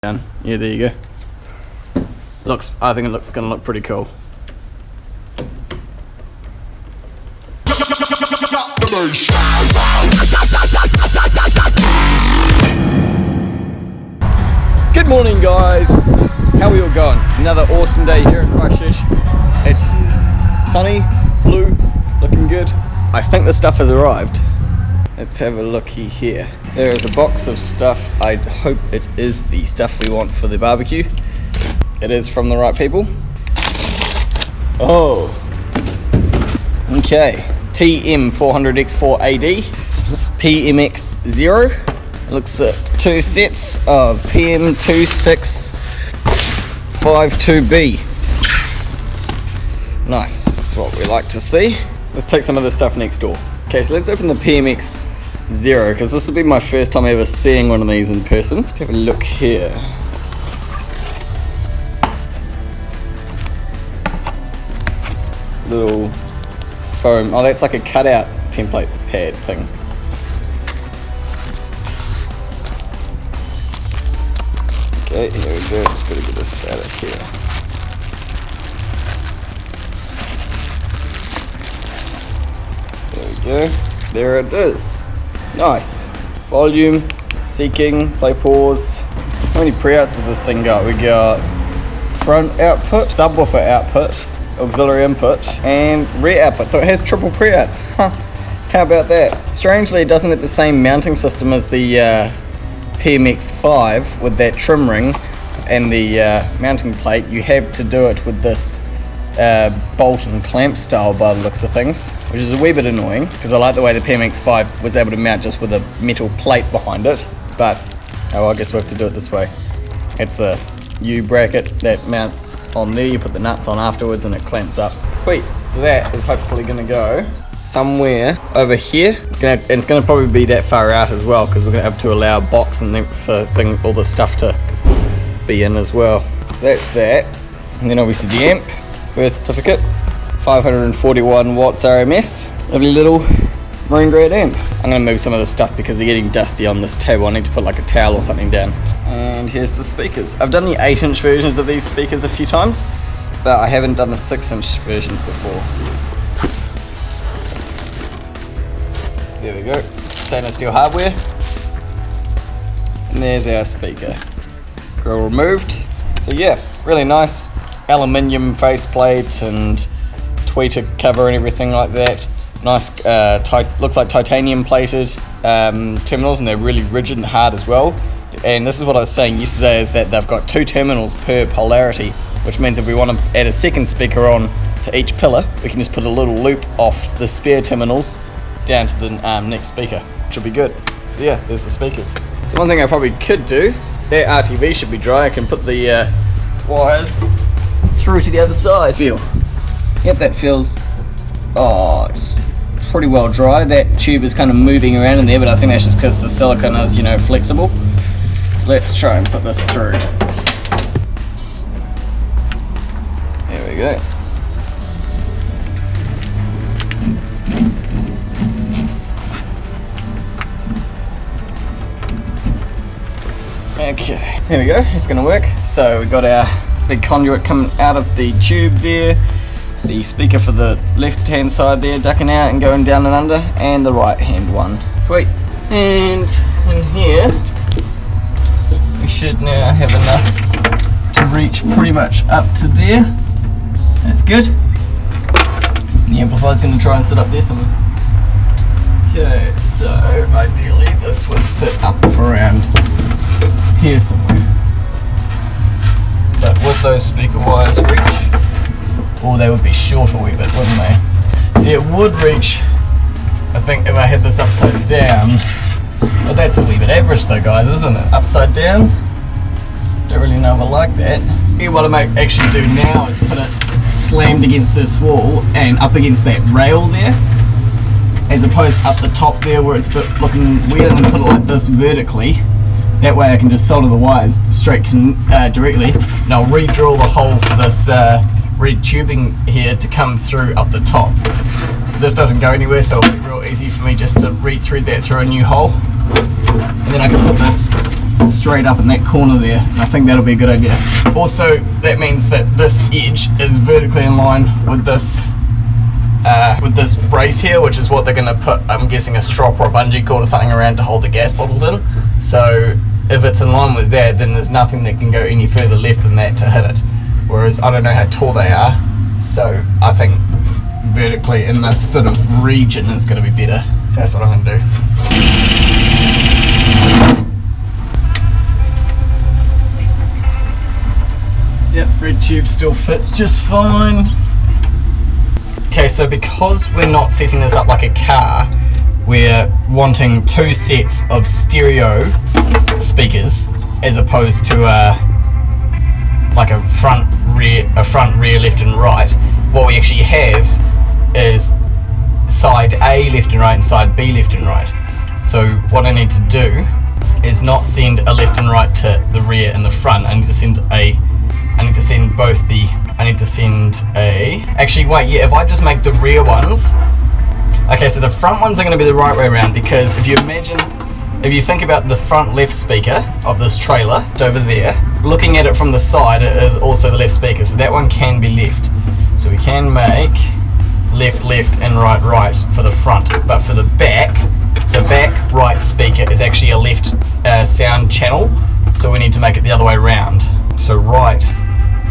down. Yeah, there you go. I think it's gonna look pretty cool. Good morning, guys. How are we all going? It's another awesome day here in Christchurch. It's sunny, blue, looking good. I think the stuff has arrived. Let's have a looky here. There is a box of stuff. I hope it is the stuff we want for the barbecue. It is from the right people. Oh. Okay. TM400X4AD. PMX-0. It looks at 2 sets of PM2652B. Nice. That's what we like to see. Let's take some of this stuff next door. Okay, so let's open the PMX-0 because this will be my first time ever seeing one of these in person. Let's have a look here. Little foam. Oh, that's like a cutout template pad thing. Okay, here we go. Just gotta get this out of here. There we go. There it is. Nice. Volume, seeking, play pause. How many preouts does this thing got? We got front output, subwoofer output, auxiliary input, and rear output. So it has triple preouts. Huh. How about that? Strangely, it doesn't have the same mounting system as the PMX-5 with that trim ring and the mounting plate. You have to do it with this bolt and clamp style by the looks of things, which is a wee bit annoying because I like the way the PMX-5 was able to mount just with a metal plate behind it, but oh, I guess we have to do it this way. It's the U bracket that mounts on there, you put the nuts on afterwards and it clamps up. Sweet. So that is hopefully going to go somewhere over here. It's going to probably be that far out as well because we're going to have to allow a box and then for all the stuff to be in as well. So that's that. And then obviously the amp, birth certificate, 541 watts RMS. Lovely little marine grade amp. I'm going to move some of the stuff because they're getting dusty on this table. I need to put like a towel or something down. And here's the speakers. I've done the 8-inch versions of these speakers a few times, but I haven't done the 6-inch versions before. There we go. Stainless steel hardware. And there's our speaker. Grill removed. So yeah, really nice aluminium faceplate and tweeter cover and everything like that. Nice, looks like titanium plated terminals, and they're really rigid and hard as well. And this is what I was saying yesterday, is that they've got 2 terminals per polarity, which means if we want to add a second speaker on to each pillar, we can just put a little loop off the spare terminals down to the next speaker, which will be good. So yeah, there's the speakers. So one thing I probably could do, that RTV should be dry. I can put the wires through to the other side. Yep, that feels, oh, it's pretty well dry. That tube is kind of moving around in there, but I think that's just because the silicone is, you know, flexible. So let's try and put this through. There we go. Okay, there we go, it's gonna work. So we got our big conduit coming out of the tube there, the speaker for the left hand side there ducking out and going down and under, and the right hand one. Sweet. And in here we should now have enough to reach pretty much up to there. That's good. The amplifier's going to try and sit up there somewhere. Okay, so ideally this would sit up around here somewhere. But would those speaker wires reach? Or they would be short a wee bit, wouldn't they? See, it would reach, I think, if I had this upside down. But that's a wee bit average though, guys, isn't it? Upside down? Don't really know if I like that. What I might actually do now is put it slammed against this wall and up against that rail there, as opposed to up the top there where it's a bit looking weird. I'm going to put it like this vertically. That way I can just solder the wires straight directly, and I'll re-drill the hole for this red tubing here to come through up the top. This doesn't go anywhere, so it'll be real easy for me just to re-thread that through a new hole. And then I can put this straight up in that corner there, and I think that'll be a good idea. Also, that means that this edge is vertically in line with this brace here, which is what they're going to put, I'm guessing, a strop or a bungee cord or something around to hold the gas bottles in. So if it's in line with that, then there's nothing that can go any further left than that to hit it. Whereas I don't know how tall they are, so I think vertically in this sort of region is going to be better. So that's what I'm going to do. Yep, red tube still fits just fine. Okay, so because we're not setting this up like a car, we're wanting 2 sets of stereo speakers as opposed to like a front rear left and right. What we actually have is side A left and right and side B left and right. So what I need to do is not send a left and right to the rear and the front. I need to send actually wait, yeah, if I just make the rear ones, okay, so the front ones are going to be the right way around, because if you think about the front left speaker of this trailer over there, looking at it from the side, it is also the left speaker, so that one can be left. So we can make left and right for the front, but for the back right speaker is actually a left sound channel, so we need to make it the other way around. So right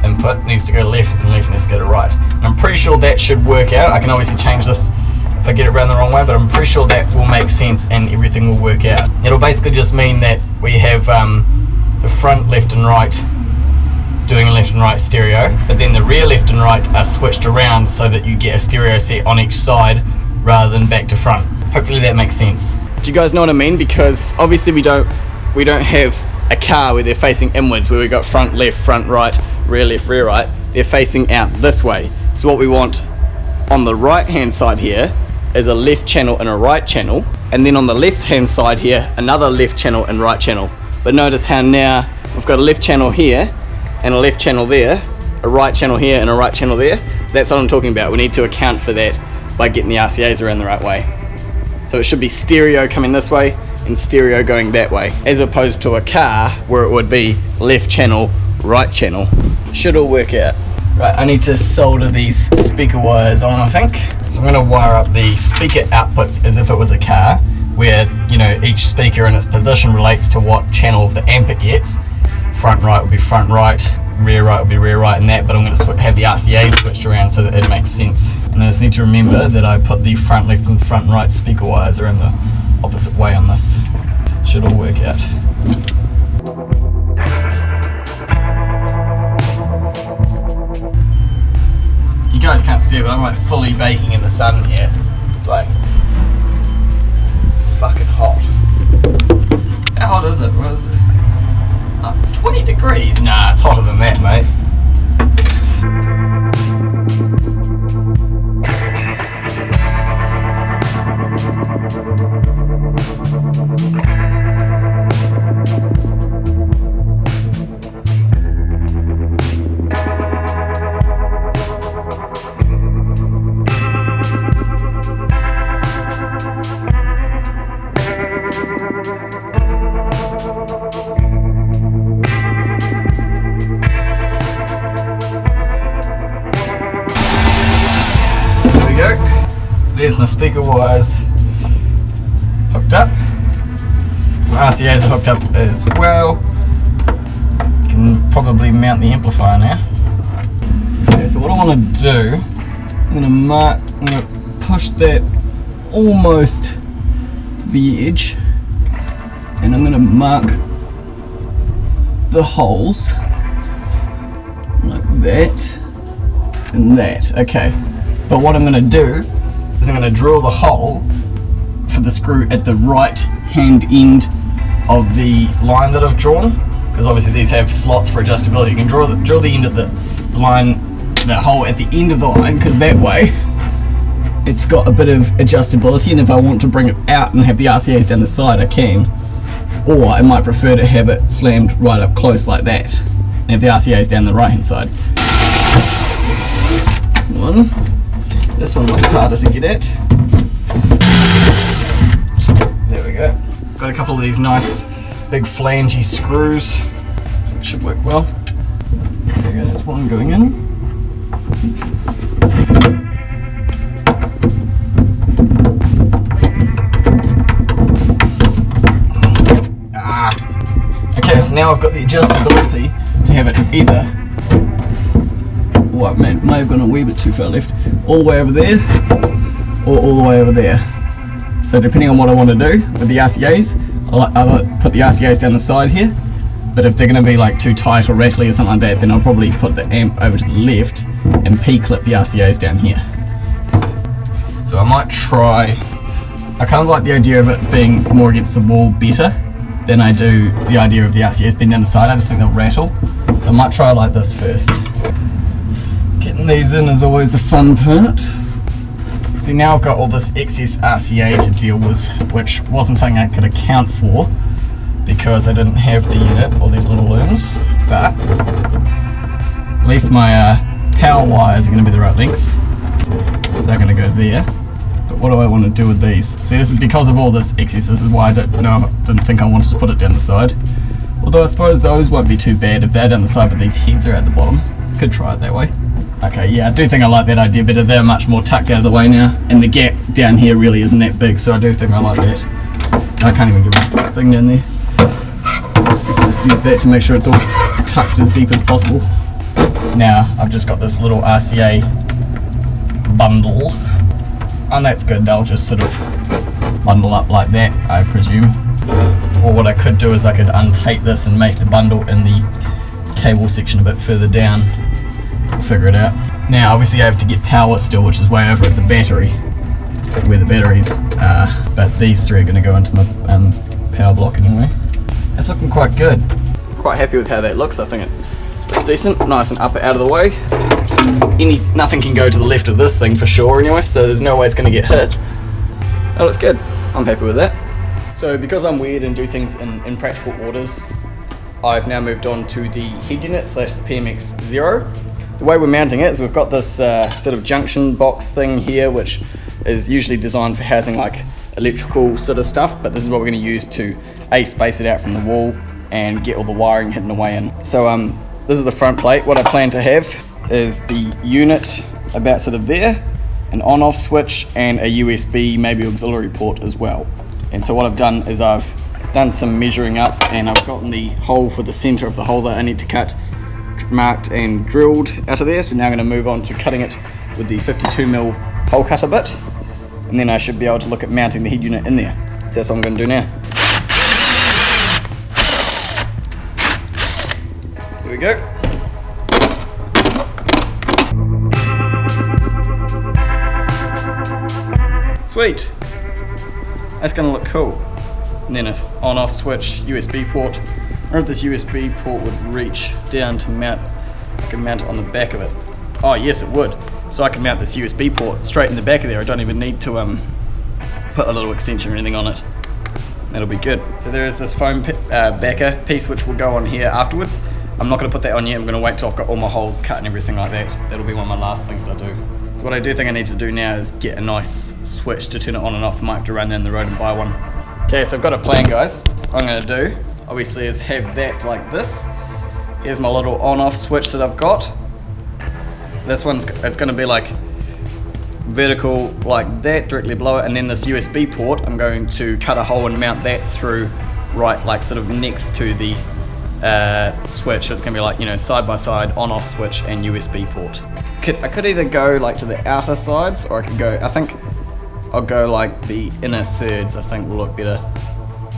input needs to go left and left needs to go to right. And I'm pretty sure that should work out. I can obviously change this if I get it around the wrong way, but I'm pretty sure that will make sense and everything will work out. It'll basically just mean that we have the front left and right doing left and right stereo, but then the rear left and right are switched around so that you get a stereo set on each side rather than back to front. Hopefully that makes sense. Do you guys know what I mean? Because obviously we don't have a car where they're facing inwards, where we got front left, front right, rear left, rear right. They're facing out this way. So what we want on the right hand side here is a left channel and a right channel, and then on the left hand side here another left channel and right channel. But notice how now we've got a left channel here and a left channel there, a right channel here and a right channel there. So that's what I'm talking about. We need to account for that by getting the RCAs around the right way. So it should be stereo coming this way and stereo going that way, as opposed to a car where it would be left channel, right channel. Should all work out. Right, I need to solder these speaker wires on, I think. So I'm going to wire up the speaker outputs as if it was a car, where, you know, each speaker in its position relates to what channel of the amp it gets. Front right will be front right, rear right will be rear right, and that, but I'm going to have the RCAs switched around so that it makes sense. And I just need to remember that I put the front left and front right speaker wires around the opposite way on this. Should all work out. You guys can't see it, but I'm like fully baking in the sun here. It's like fucking hot. How hot is it? What is it? 20 degrees? Nah, it's hotter than that, mate. There's my speaker wires hooked up. My RCAs are hooked up as well. You can probably mount the amplifier now. Okay, so what I want to do, I'm going to push that almost to the edge, and I'm going to mark the holes like that and that. Okay, but what I'm going to do is I'm going to drill the hole for the screw at the right hand end of the line that I've drawn, because obviously these have slots for adjustability. You can drill the end of the line, that hole at the end of the line, because that way it's got a bit of adjustability, and if I want to bring it out and have the RCAs down the side, I can. Or I might prefer to have it slammed right up close like that and have the RCAs down the right hand side. One. This one looks harder to get at. There we go. Got a couple of these nice big flangey screws. It should work well. There we go, that's one going in. Okay, so now I've got the adjustability to have it either, I may have gone a wee bit too far left, all the way over there, or all the way over there. So depending on what I want to do with the RCAs, I'll put the RCAs down the side here, but if they're going to be like too tight or rattly or something like that, then I'll probably put the amp over to the left and P-clip the RCAs down here. So I might try, I kind of like the idea of it being more against the wall better than I do the idea of the RCAs being down the side. I just think they'll rattle. So I might try like this first. Getting these in is always the fun part. See, now I've got all this excess RCA to deal with, which wasn't something I could account for because I didn't have the unit or these little looms, but at least my power wires are going to be the right length. So they're going to go there. But what do I want to do with these? See, this is because of all this excess. This is why I didn't think I wanted to put it down the side. Although I suppose those won't be too bad if they're down the side, but these heads are at the bottom. Could try it that way. Okay, yeah, I do think I like that idea better. They're much more tucked out of the way now, and the gap down here really isn't that big, so I do think I like that. I can't even get my thing down there. Just use that to make sure it's all tucked as deep as possible. So now I've just got this little RCA bundle. And that's good, they'll just sort of bundle up like that, I presume. Or what I could do is I could untape this and make the bundle in the cable section a bit further down. We'll figure it out. Now obviously I have to get power still, which is way over at the battery, where the batteries are, but these three are going to go into my power block anyway. It's looking quite good. Quite happy with how that looks. I think it's decent, nice and up out of the way. Nothing can go to the left of this thing for sure anyway, so there's no way it's going to get hit. That looks good. I'm happy with that. So because I'm weird and do things in practical orders, I've now moved on to the head unit / the PMX-0. The way we're mounting it is we've got this sort of junction box thing here, which is usually designed for housing like electrical sort of stuff, but this is what we're going to use to space it out from the wall and get all the wiring hidden away in. So this is the front plate. What I plan to have is the unit about sort of there, an on-off switch and a USB, maybe auxiliary port as well. And so what I've done is I've done some measuring up, and I've gotten the hole for the center of the hole that I need to cut marked and drilled out of there. So now I'm going to move on to cutting it with the 52mm hole cutter bit, and then I should be able to look at mounting the head unit in there. So that's what I'm going to do now. Here we go. Sweet. That's going to look cool. And then an on-off switch, USB port. I wonder if this USB port would reach down to mount. I can mount it on the back of it. Oh yes, it would. So I can mount this USB port straight in the back of there. I don't even need to put a little extension or anything on it. That'll be good. So there is this foam backer piece which will go on here afterwards. I'm not going to put that on yet. I'm going to wait till I've got all my holes cut and everything like that. That'll be one of my last things I do. So what I do think I need to do now is get a nice switch to turn it on and off. I might have to run down the road and buy one. Okay, so I've got a plan, guys. What I'm going to do, obviously, is have that like this. Here's my little on-off switch that I've got. This one's, it's going to be like vertical like that, directly below it, and then this USB port, I'm going to cut a hole and mount that through right, like sort of next to the switch. So it's going to be like, you know, side by side, on-off switch and USB port. I could either go like to the outer sides, or I could go, I think I'll go like the inner thirds, I think will look better.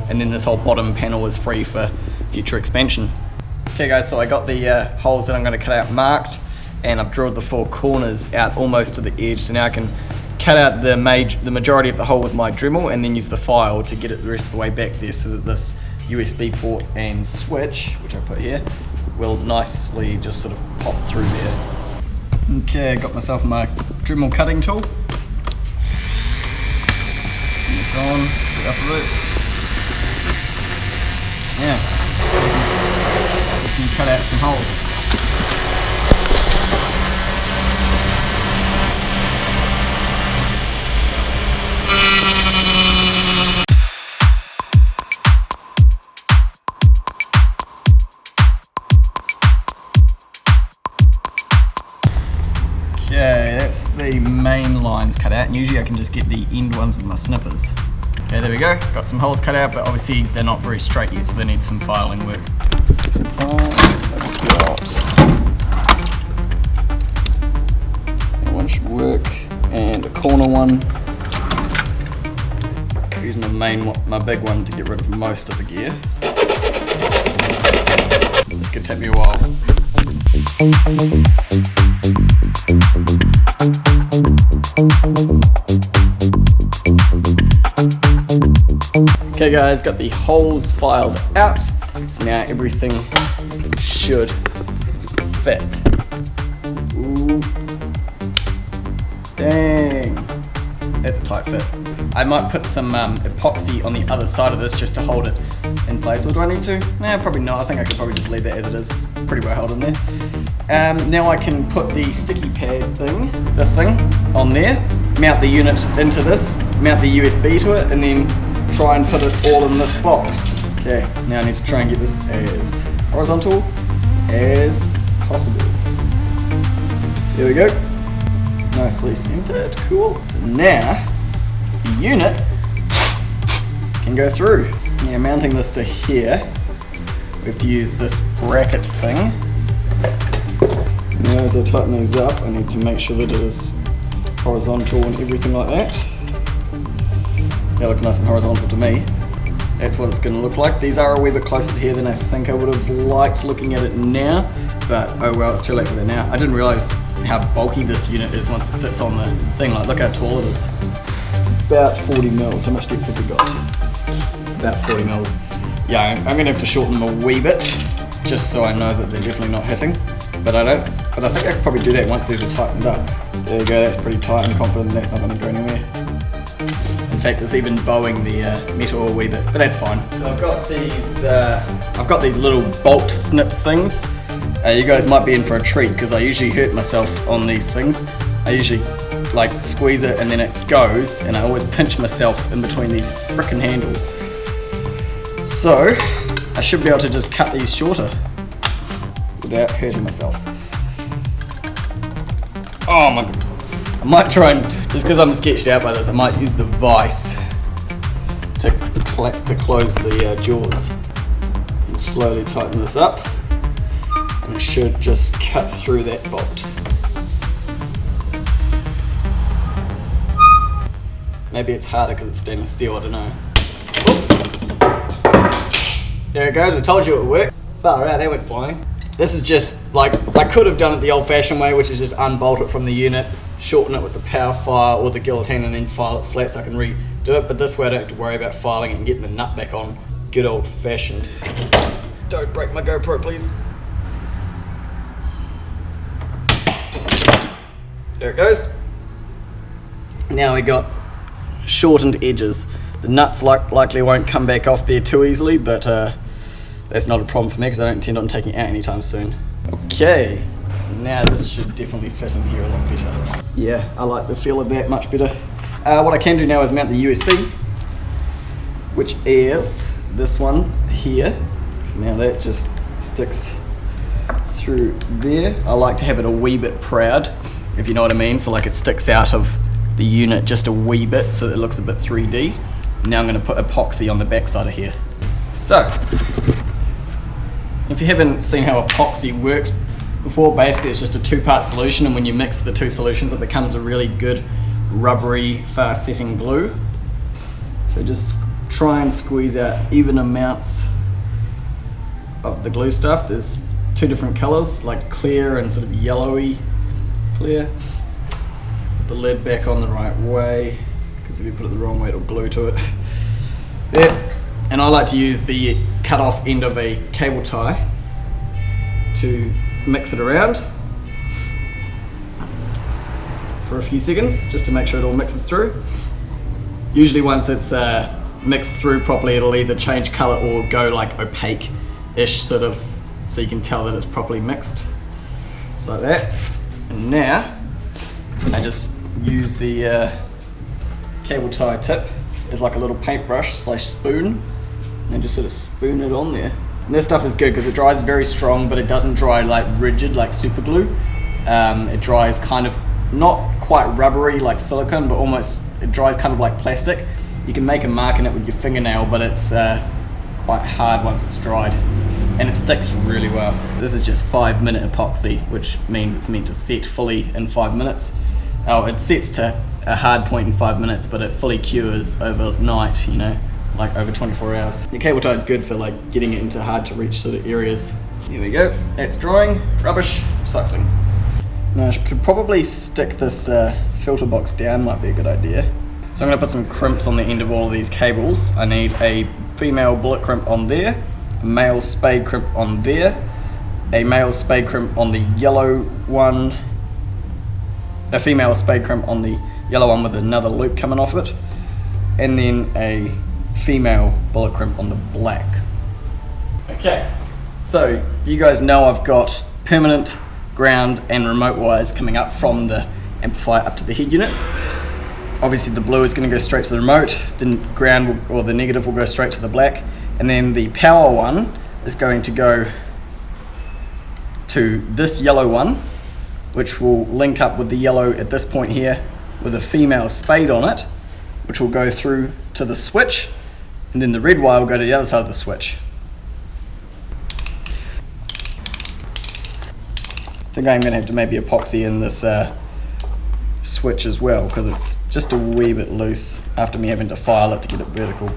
And then this whole bottom panel is free for future expansion. Okay guys, so I got the holes that I'm going to cut out marked, and I've drilled the four corners out almost to the edge, so now I can cut out the majority of the hole with my Dremel and then use the file to get it the rest of the way back there, so that this USB port and switch, which I put here, will nicely just sort of pop through there. Okay, I got myself my Dremel cutting tool. Turn this on, set up a bit. Yeah, so you can cut out some holes. the main lines cut out, and usually I can just get the end ones with my snippers. Okay, there we go. Got some holes cut out, but obviously they're not very straight yet, so they need some filing work. Some files I've got. That one should work, and a corner one. Use my big one to get rid of most of the gear. This could take me a while. Okay guys, got the holes filed out, so now everything should fit. Ooh. Dang, that's a tight fit. I might put some epoxy on the other side of this just to hold it in place. Or do I need to? Nah, probably not. I think I could probably just leave that as it is. It's pretty well held in there. Now I can put the sticky pad thing, this thing, on there, mount the unit into this, mount the USB to it, and then try and put it all in this box. Okay, now I need to try and get this as horizontal as possible. There we go. Nicely centered, cool. So now, the unit can go through. Now mounting this to here, we have to use this bracket thing. Now as I tighten these up, I need to make sure that it is horizontal and everything like that. That looks nice and horizontal to me. That's what it's going to look like. These are a wee bit closer to here than I think I would have liked looking at it now, but oh well, it's too late for that now. I didn't realise how bulky this unit is once it sits on the thing. Like, look how tall it is. About 40 mils. How much depth have we got? About 40 mils. Yeah, I'm going to have to shorten them a wee bit, just so I know that they're definitely not hitting. But I don't. But I think I could probably do that once these are tightened up. There you go. That's pretty tight. I'm confident that's not going to go anywhere. In fact, it's even bowing the metal a wee bit, but that's fine. So I've got these little bolt snips things. You guys might be in for a treat because I usually hurt myself on these things. I usually like squeeze it and then it goes, and I always pinch myself in between these frickin' handles. So I should be able to just cut these shorter without hurting myself. Oh my god. I might try and, just because I'm sketched out by this, I might use the vise to close the jaws. And slowly tighten this up, and it should just cut through that bolt. Maybe it's harder because it's stainless steel, I don't know. There it goes, I told you it would work. Far out, that went flying. This is just, like, I could have done it the old-fashioned way, which is just unbolt it from the unit, shorten it with the power file or the guillotine, and then file it flat so I can redo it. But this way I don't have to worry about filing it and getting the nut back on. Good old-fashioned. Don't break my GoPro, please. There it goes. Now we got shortened edges. The nuts likely won't come back off there too easily, but that's not a problem for me because I don't intend on taking it out anytime soon. Okay, so now this should definitely fit in here a lot better. Yeah, I like the feel of that much better. What I can do now is mount the USB, which is this one here. So now that just sticks through there. I like to have it a wee bit proud, if you know what I mean. So like it sticks out of the unit just a wee bit so that it looks a bit 3D. Now I'm going to put epoxy on the back side of here. So, if you haven't seen how epoxy works before, basically it's just a two-part solution, and when you mix the two solutions it becomes a really good rubbery fast setting glue. So just try and squeeze out even amounts of the glue stuff. There's two different colors, like clear and sort of yellowy clear. Put the lid back on the right way, because if you put it the wrong way it'll glue to it. There. And I like to use the cut off end of a cable tie to mix it around for a few seconds just to make sure it all mixes through. Usually once it's mixed through properly it'll either change color or go like opaque-ish sort of, so you can tell that it's properly mixed. Just like that. And now I just use the cable tie tip as like a little paintbrush / spoon, and just sort of spoon it on there. And this stuff is good because it dries very strong, but it doesn't dry like rigid like super glue. It dries kind of not quite rubbery like silicone, but almost, it dries kind of like plastic. You can make a mark in it with your fingernail, but it's quite hard once it's dried, and it sticks really well. This is just 5-minute epoxy, which means it's meant to set fully in 5 minutes. Oh, it sets to a hard point in 5 minutes, but it fully cures overnight, you know, like over 24 hours. The cable tie is good for like getting it into hard to reach sort of areas. Here we go, that's drying, rubbish, recycling. Now I could probably stick this filter box down, might be a good idea. So I'm going to put some crimps on the end of all of these cables. I need a female bullet crimp on there, a male spade crimp on there, a male spade crimp on the yellow one, a female spade crimp on the yellow one with another loop coming off it, and then a female bullet crimp on the black. Okay, so you guys know I've got permanent, ground and remote wires coming up from the amplifier up to the head unit. Obviously the blue is going to go straight to the remote, the ground or the negative will go straight to the black, and then the power one is going to go to this yellow one, which will link up with the yellow at this point here with a female spade on it, which will go through to the switch, and then the red wire will go to the other side of the switch. I think I'm going to have to maybe epoxy in this switch as well, because it's just a wee bit loose after me having to file it to get it vertical.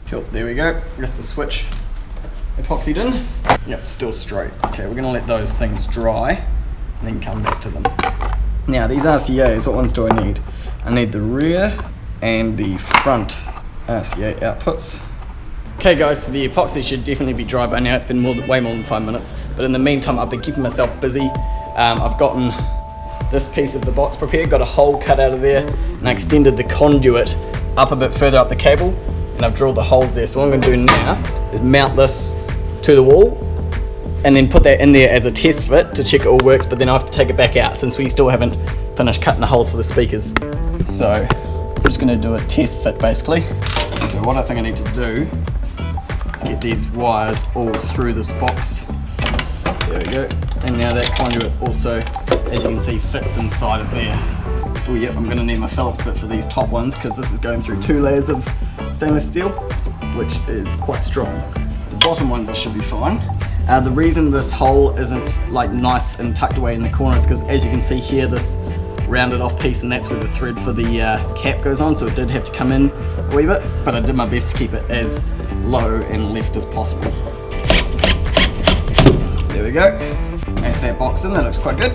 Cool, there we go. That's the switch epoxied in. Yep, still straight. Okay, we're going to let those things dry and then come back to them. Now these RCAs, what ones do I need? I need the rear and the front RCA outputs. Okay guys, so the epoxy should definitely be dry by now. It's been way more than 5 minutes, but in the meantime I've been keeping myself busy. I've gotten this piece of the box prepared, got a hole cut out of there, and I extended the conduit up a bit further up the cable, and I've drilled the holes there. So what I'm going to do now is mount this to the wall and then put that in there as a test fit to check it all works, but then I have to take it back out since we still haven't finished cutting the holes for the speakers. So I'm just going to do a test fit basically. So what I think I need to do, get these wires all through this box. There we go. And now that conduit also, as you can see, fits inside of there. Oh yep, I'm going to need my Phillips bit for these top ones because this is going through 2 layers of stainless steel, which is quite strong. The bottom ones I should be fine. The reason this hole isn't like nice and tucked away in the corner is because, as you can see here, this rounded off piece, and that's where the thread for the cap goes on, so it did have to come in a wee bit, but I did my best to keep it as low and left as possible. There we go. That's that box in, that looks quite good.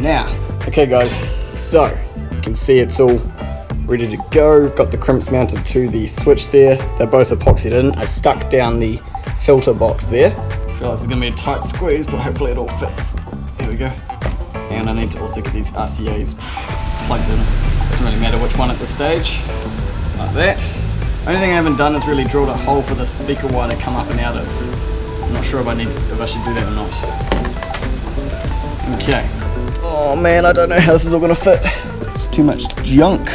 Now, okay guys, so you can see it's all ready to go. Got the crimps mounted to the switch there. They're both epoxied in. I stuck down the filter box there. I feel like this is going to be a tight squeeze, but hopefully it all fits. There we go. And I need to also get these RCAs plugged in. Doesn't really matter which one at this stage. Like that. Only thing I haven't done is really drilled a hole for the speaker wire to come up and out of. I'm not sure if I should do that or not. Okay. Oh man, I don't know how this is all gonna fit. There's too much junk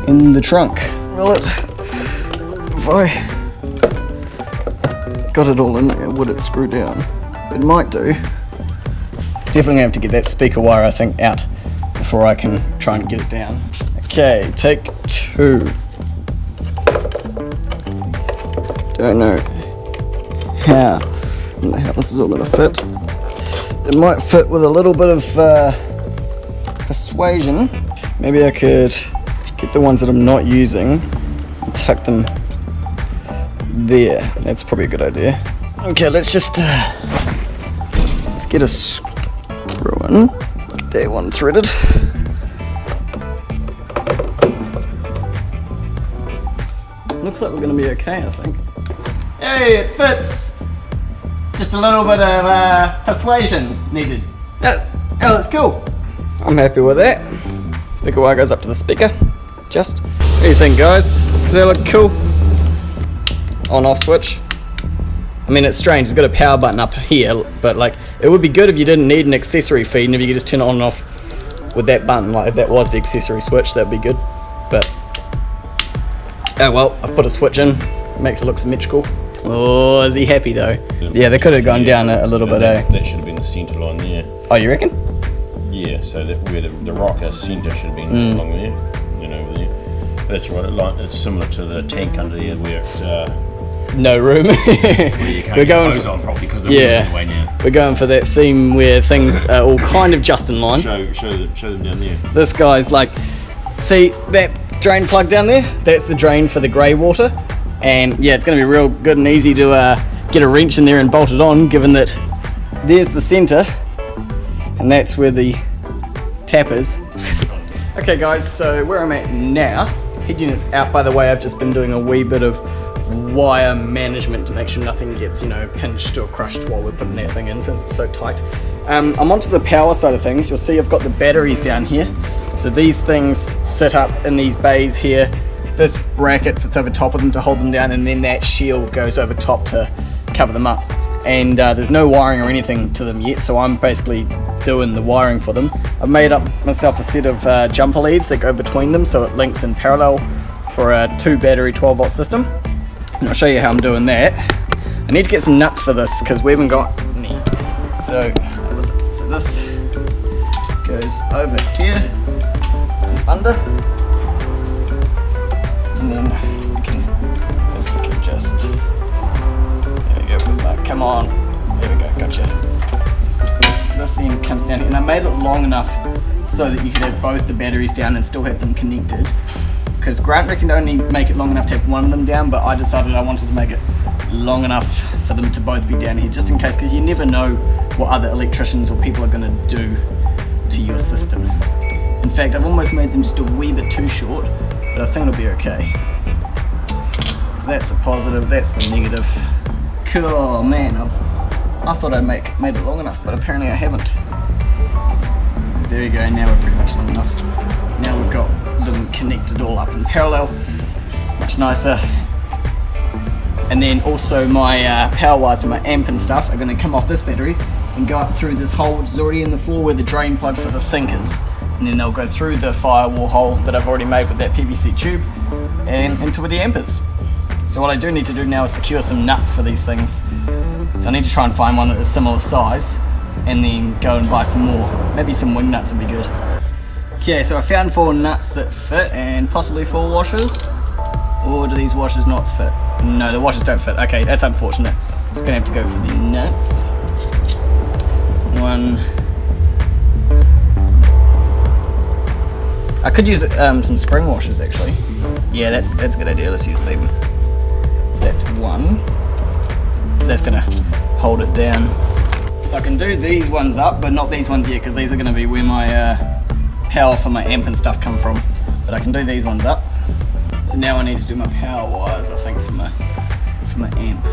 in the trunk. Will it? If I got it all in there, would it screw down? It might do. Definitely have to get that speaker wire, I think, out before I can try and get it down. Okay, take 2. Don't know how this is all going to fit. It might fit with a little bit of persuasion. Maybe I could get the ones that I'm not using and tuck them there. That's probably a good idea. Okay, let's just let's get a screw in. Get that one threaded. Looks like we're going to be okay, I think. Hey, it fits! Just a little bit of persuasion needed. Oh, that's cool. I'm happy with that. Speaker wire goes up to the speaker. Just. What do you think, guys? Does that look cool? On-off switch. I mean, it's strange. It's got a power button up here, but like, it would be good if you didn't need an accessory feed and if you could just turn it on and off with that button. Like, if that was the accessory switch, that'd be good. But oh well, I've put a switch in. makes it look symmetrical. Oh, is he happy though? Yeah, they could have gone down a little bit, That should have been the centre line there. Oh, you reckon? Yeah, so that where the rocker centre should have been along there, over there. But that's right, it's similar to the tank under there where it's no room. where you can't get the hose on properly because the wheels in the way now. We're going for that theme where things are all kind of just in line. Show them down there. This guy's like, see that drain plug down there? That's the drain for the grey water. And yeah, it's going to be real good and easy to get a wrench in there and bolt it on, given that there's the centre and that's where the tap is. Okay guys, so where I'm at now, head unit's out. By the way, I've just been doing a wee bit of wire management to make sure nothing gets, pinched or crushed while we're putting that thing in, since it's so tight. I'm onto the power side of things. You'll see I've got the batteries down here. So these things sit up in these bays here. This bracket sits over top of them to hold them down, and then that shield goes over top to cover them up. And there's no wiring or anything to them yet, so I'm basically doing the wiring for them. I've made up myself a set of jumper leads that go between them so it links in parallel for a 2 battery 12 volt system. And I'll show you how I'm doing that. I need to get some nuts for this because we haven't got any. So this goes over here and under. And then if we can just, there we go, come on, there we go, gotcha. This end comes down, and I made it long enough so that you could have both the batteries down and still have them connected. Because Grant reckoned only make it long enough to have one of them down, but I decided I wanted to make it long enough for them to both be down here, just in case, because you never know what other electricians or people are going to do to your system. In fact, I've almost made them just a wee bit too short, but I think it'll be okay. So that's the positive, that's the negative. Cool, man, I thought I made it long enough, but apparently I haven't. There you go, now we're pretty much long enough. Now we've got them connected all up in parallel, much nicer. And then also my power wires for my amp and stuff are going to come off this battery and go up through this hole which is already in the floor where the drain plug for the sink is. And then they'll go through the firewall hole that I've already made with that PVC tube and into where the amp is. So what I do need to do now is secure some nuts for these things. So I need to try and find one that is similar size and then go and buy some more. Maybe some wing nuts would be good. Okay, so I found 4 nuts that fit and possibly 4 washers. Or do these washers not fit? No, the washers don't fit. Okay, that's unfortunate. Just gonna have to go for the nuts. 1. I could use some spring washers actually. Yeah, that's a good idea. Let's use them. That's 1. So that's gonna hold it down. So I can do these ones up, but not these ones yet, because these are gonna be where my power for my amp and stuff come from. But I can do these ones up. So now I need to do my power wires, I think, for my amp.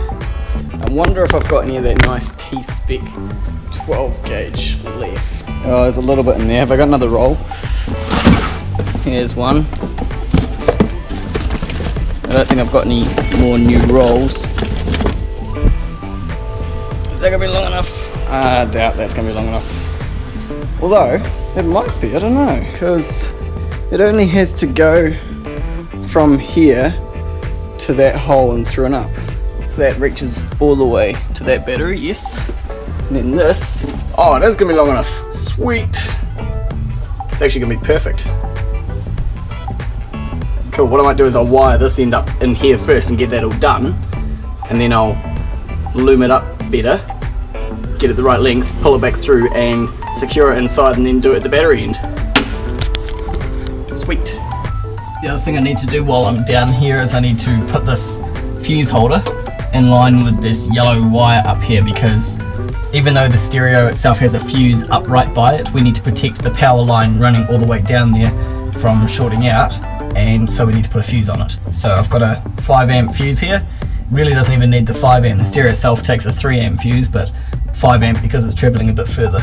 I wonder if I've got any of that nice T-spec 12 gauge left. Oh, there's a little bit in there. Have I got another roll? Here's one. I don't think I've got any more new rolls. Is that gonna be long enough? I doubt that's gonna be long enough. Although, it might be, I don't know, because it only has to go from here to that hole and through and up. So that reaches all the way to that battery, yes. And then this, oh, it is gonna be long enough. Sweet. It's actually gonna be perfect. Cool, what I might do is I'll wire this end up in here first and get that all done. And then I'll loom it up better, get it the right length, pull it back through and secure it inside and then do it at the battery end. Sweet. The other thing I need to do while I'm down here is I need to put this fuse holder in line with this yellow wire up here, because even though the stereo itself has a fuse up right by it, we need to protect the power line running all the way down there from shorting out, and so we need to put a fuse on it. So I've got a 5 amp fuse here. It really doesn't even need the 5 amp. The stereo itself takes a 3 amp fuse, but 5 amp because it's trebling a bit further.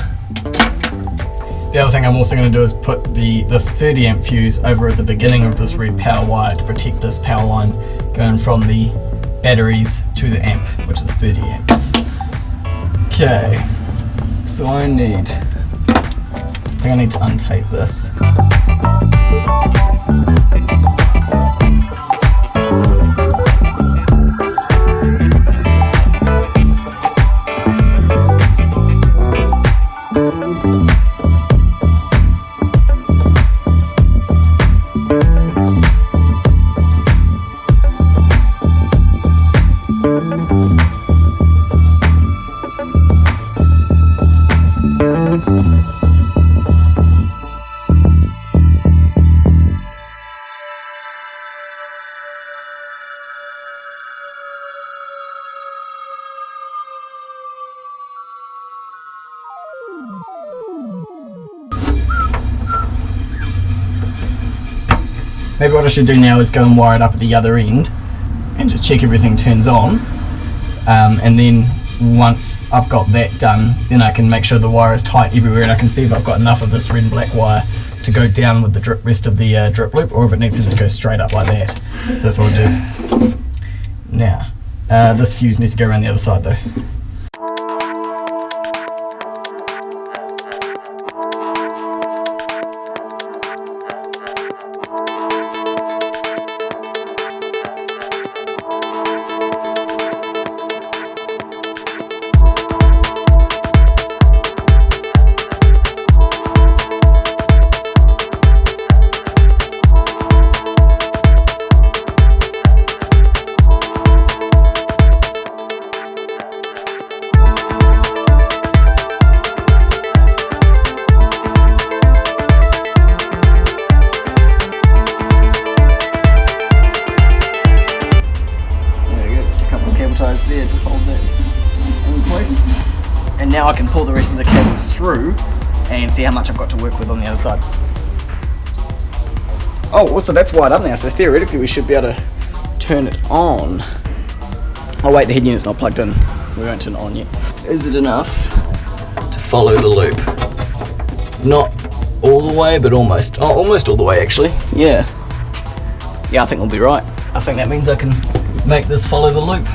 The other thing I'm also going to do is put this 30 amp fuse over at the beginning of this red power wire to protect this power line going from the batteries to the amp, which is 30 amps. Okay, so I think I need to untape this. Maybe what I should do now is go and wire it up at the other end and just check everything turns on, and then once I've got that done, then I can make sure the wire is tight everywhere and I can see if I've got enough of this red and black wire to go down with the rest of the drip loop, or if it needs to just go straight up like that. So that's what I'll do. Now, this fuse needs to go around the other side though. There to hold it in place, and now I can pull the rest of the cable through and see how much I've got to work with on the other side. Oh, also that's wired up now, so theoretically we should be able to turn it on. Oh wait, the head unit's not plugged in. We won't turn it on yet. Is it enough to follow the loop? Not all the way, but almost. Oh, almost all the way actually. Yeah. Yeah, I think we'll be right. I think that means I can make this follow the loop.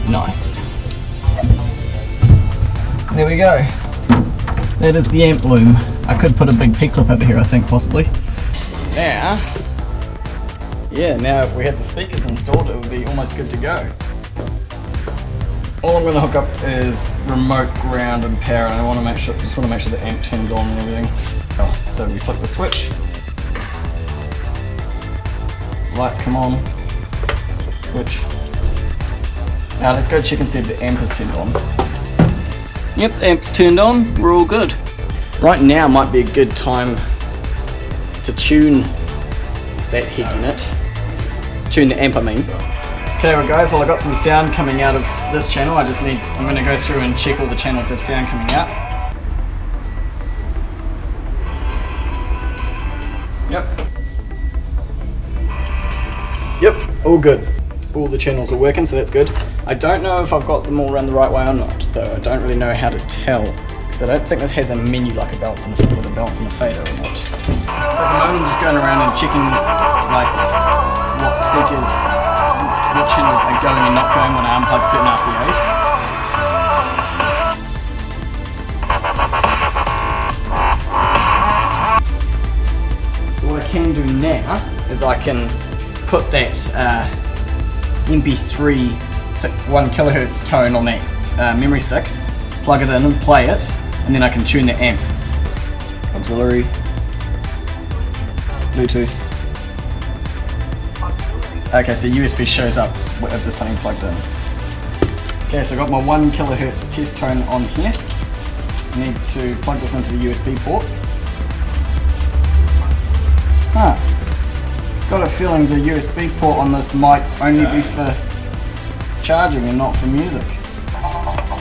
Nice. There we go. That is the amp loom. I could put a big P-clip over here, I think, possibly. Now, if we had the speakers installed, it would be almost good to go. All I'm going to hook up is remote ground and power, and I want to make sure, just want to make sure the amp turns on and everything. So we flip the switch, lights come on, switch. Now let's go check and see if the amp is turned on. Yep, the amp's turned on, we're all good. Right now might be a good time to tune that head unit. Tune the amp, I mean. Okay, well guys, well I got some sound coming out of this channel. I'm going to go through and check all the channels of sound coming out. Yep, all good. All the channels are working, so that's good. I don't know if I've got them all run the right way or not, though. I don't really know how to tell, because I don't think this has a menu like a balance and a fader or not. So at the moment I'm just going around and checking like what speakers, what channels are going and not going when I unplug certain RCAs. So what I can do now is I can put that MP3 1 kilohertz tone on that memory stick, plug it in and play it, and then I can tune the amp. Auxiliary, Bluetooth. Okay, so USB shows up with the same plugged in. Okay, so I've got my 1 kilohertz test tone on here. I need to plug this into the USB port. Got a feeling the USB port on this might only be for charging and not for music.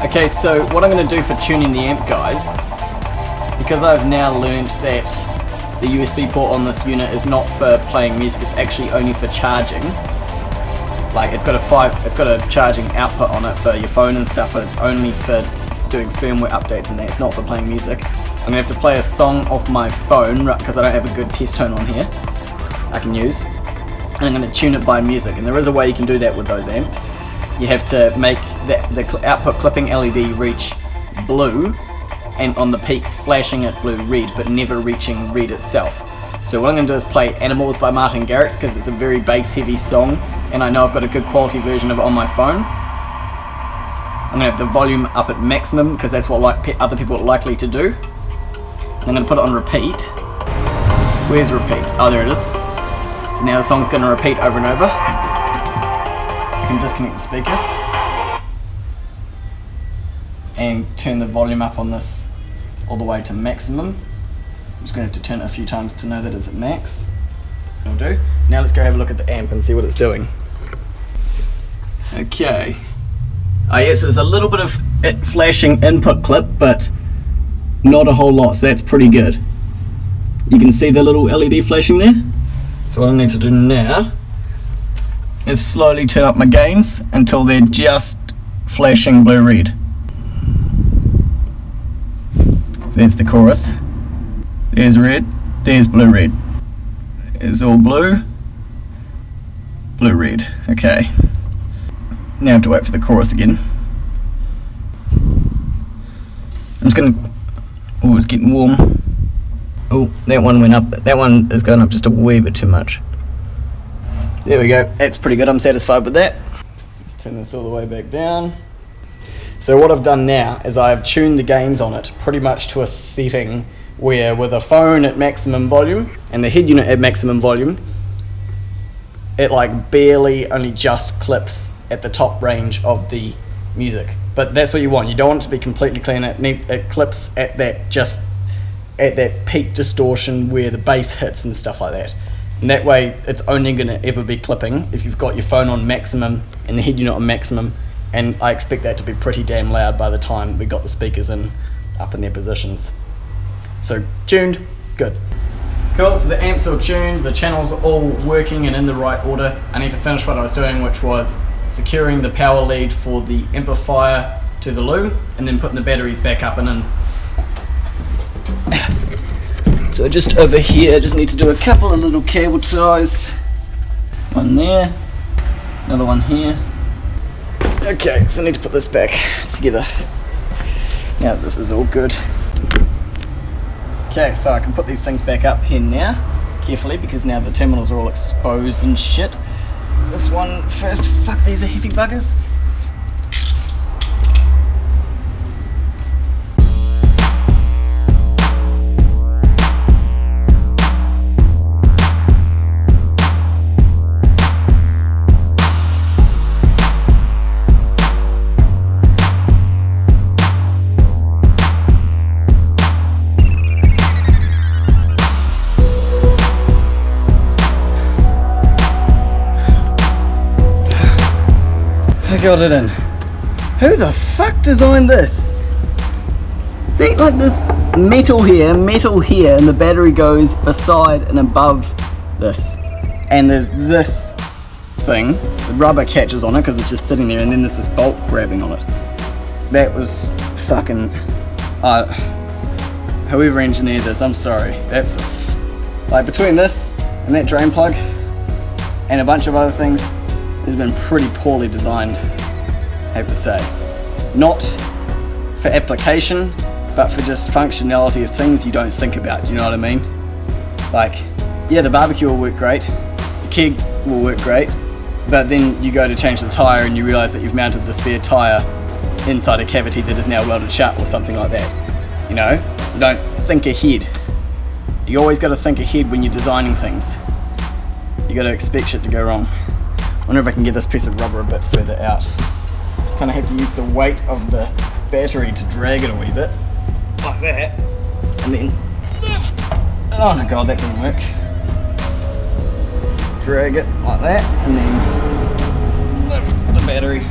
Okay, so what I'm going to do for tuning the amp, guys, because I've now learned that the USB port on this unit is not for playing music, it's actually only for charging. Like it's got a charging output on it for your phone and stuff, but it's only for doing firmware updates and that. It's not for playing music. I'm going to have to play a song off my phone because I don't have a good test tone on here I can use, and I'm going to tune it by music, and there is a way you can do that with those amps. You have to make the output clipping LED reach blue, and on the peaks flashing it blue-red, but never reaching red itself. So what I'm going to do is play Animals by Martin Garrix, because it's a very bass heavy song, and I know I've got a good quality version of it on my phone. I'm going to have the volume up at maximum because that's what other people are likely to do. And I'm going to put it on repeat. Where's repeat? Oh, there it is. So now the song's going to repeat over and over. I can disconnect the speaker and turn the volume up on this all the way to maximum. I'm just going to have to turn it a few times to know that it's at max. It'll do. So now let's go have a look at the amp and see what it's doing. Okay. Oh yes, there's a little bit of it flashing input clip, but not a whole lot, so that's pretty good. You can see the little LED flashing there. So what I need to do now is slowly turn up my gains until they're just flashing blue-red. So there's the chorus. There's red, there's blue-red. It's all blue, blue-red. Okay. Now I have to wait for the chorus again. I'm just gonna... Oh, it's getting warm. Oh, that one went up. That one is going up just a wee bit too much. There we go. That's pretty good. I'm satisfied with that. Let's turn this all the way back down. So what I've done now is I've tuned the gains on it pretty much to a setting where with a phone at maximum volume and the head unit at maximum volume, it like barely only just clips at the top range of the music. But that's what you want. You don't want it to be completely clean. It clips at that peak distortion where the bass hits and stuff like that. And that way it's only going to ever be clipping if you've got your phone on maximum and the head unit on maximum, and I expect that to be pretty damn loud by the time we got the speakers up in their positions. So tuned, good. Cool, so the amps are tuned, the channels are all working and in the right order. I need to finish what I was doing, which was securing the power lead for the amplifier to the loom and then putting the batteries back up and in. So just over here, I just need to do a couple of little cable ties. One there, another one here. Okay, so I need to put this back together. Now that this is all good. Okay, so I can put these things back up here now, carefully, because now the terminals are all exposed and shit. This one first, fuck, these are heavy buggers. I got it in. Who the fuck designed this? See, like this metal here, and the battery goes beside and above this. And there's this thing, the rubber catches on it because it's just sitting there, and then there's this bolt grabbing on it. That was fucking... whoever engineered this, I'm sorry. That's... like, between this and that drain plug and a bunch of other things, it's been pretty poorly designed, I have to say. Not for application, but for just functionality of things you don't think about, do you know what I mean? Like, yeah, the barbecue will work great, the keg will work great, but then you go to change the tyre and you realise that you've mounted the spare tyre inside a cavity that is now welded shut or something like that. You know, you don't think ahead. You always got to think ahead when you're designing things. You got to expect shit to go wrong. I wonder if I can get this piece of rubber a bit further out. Kind of have to use the weight of the battery to drag it a wee bit, like that, and then lift. Oh my god, that didn't work. Drag it like that, and then lift the battery.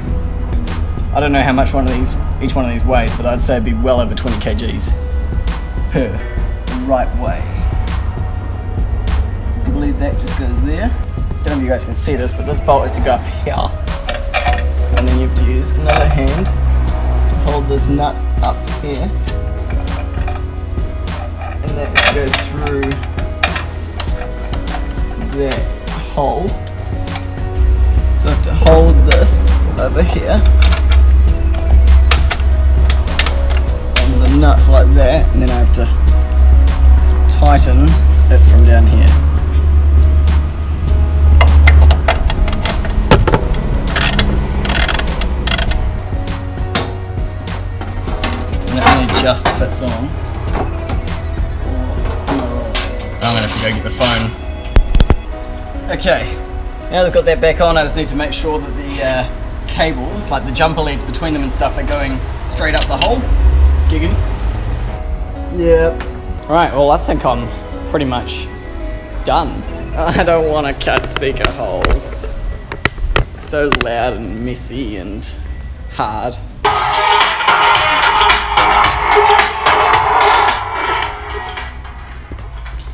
I don't know how much each one of these weighs, but I'd say it'd be well over 20 kgs per right way. I believe that just goes there. I don't know if you guys can see this, but this bolt is to go up here, and then you have to use another hand to hold this nut up here, and that goes through that hole. So I have to hold this over here on the nut like that, and then I have to tighten it from down here. just fits on. I'm gonna have to go get the phone. Okay, now they've got that back on, I just need to make sure that the cables, like the jumper leads between them and stuff, are going straight up the hole. Giggity. Yep. Right, well I think I'm pretty much done. I don't want to cut speaker holes. It's so loud and messy and hard.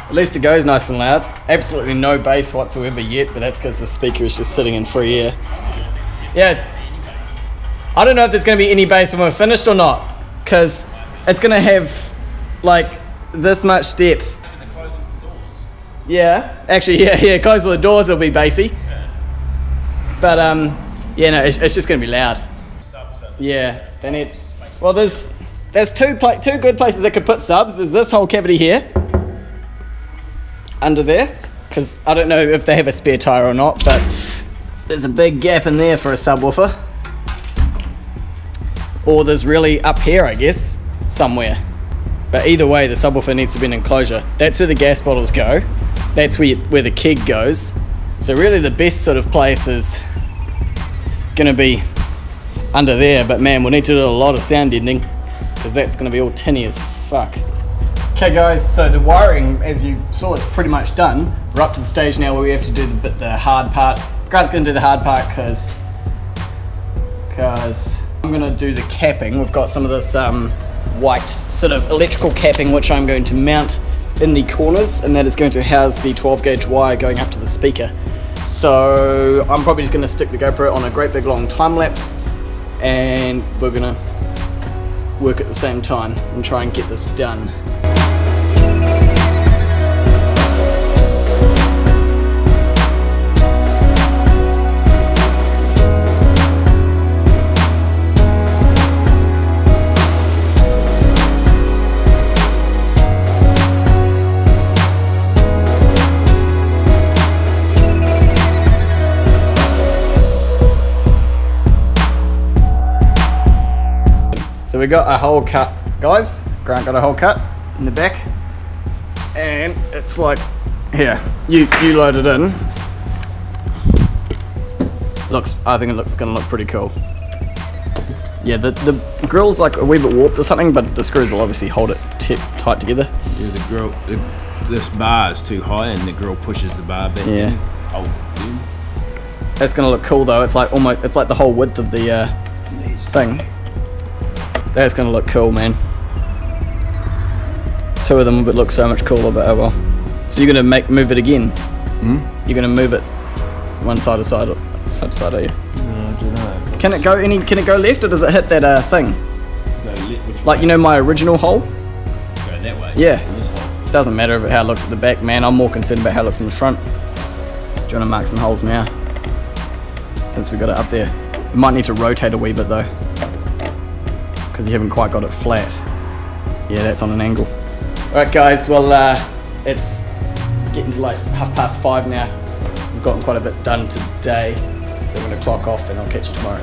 At least it goes nice and loud. Absolutely no bass whatsoever yet, but that's because the speaker is just sitting in free air. Yeah. I don't know if there's going to be any bass when we're finished or not, because it's going to have like this much depth. Yeah, actually, yeah, close all the doors, it'll be bassy. But yeah, no, it's just going to be loud. Yeah, they need. Well, there's two good places that could put subs. There's this whole cavity here, under there, because I don't know if they have a spare tire or not, but there's a big gap in there for a subwoofer. Or there's really up here, I guess, somewhere. But either way, the subwoofer needs to be an enclosure. That's where the gas bottles go. That's where the keg goes. So really the best sort of place is gonna be under there, but man, we'll need to do a lot of sound deadening, because that's gonna be all tinny as fuck. Okay guys, so the wiring, as you saw, is pretty much done. We're up to the stage now where we have to do the hard part. Grant's gonna do the hard part because I'm gonna do the capping. We've got some of this white sort of electrical capping which I'm going to mount in the corners, and that is going to house the 12 gauge wire going up to the speaker. So I'm probably just gonna stick the GoPro on a great big long time lapse, and we're gonna work at the same time and try and get this done. So we got a hole cut, guys. Grant got a hole cut in the back, and it's like, here, you load it in. I think it's gonna look pretty cool. Yeah, the grill's like a wee bit warped or something, but the screws will obviously hold it tight together. Yeah, the grill, this bar is too high, and the grill pushes the bar back. Yeah. In, holds it firm. That's gonna look cool though. It's like it's like the whole width of the thing. That's gonna look cool, man. Two of them would look so much cooler, but oh well. So you're gonna move it again? You're gonna move it one side to side, are you? No, I don't know. Can it go left, or does it hit that thing? No, which Like, you know, my original hole? go that way. Yeah. This hole. Doesn't matter how it looks at the back, man. I'm more concerned about how it looks in the front. Do you wanna mark some holes now? Since we got it up there. We might need to rotate a wee bit though, because you haven't quite got it flat. Yeah, that's on an angle. Alright guys, well it's getting to like 5:30 now. We've gotten quite a bit done today, so I'm going to clock off and I'll catch you tomorrow.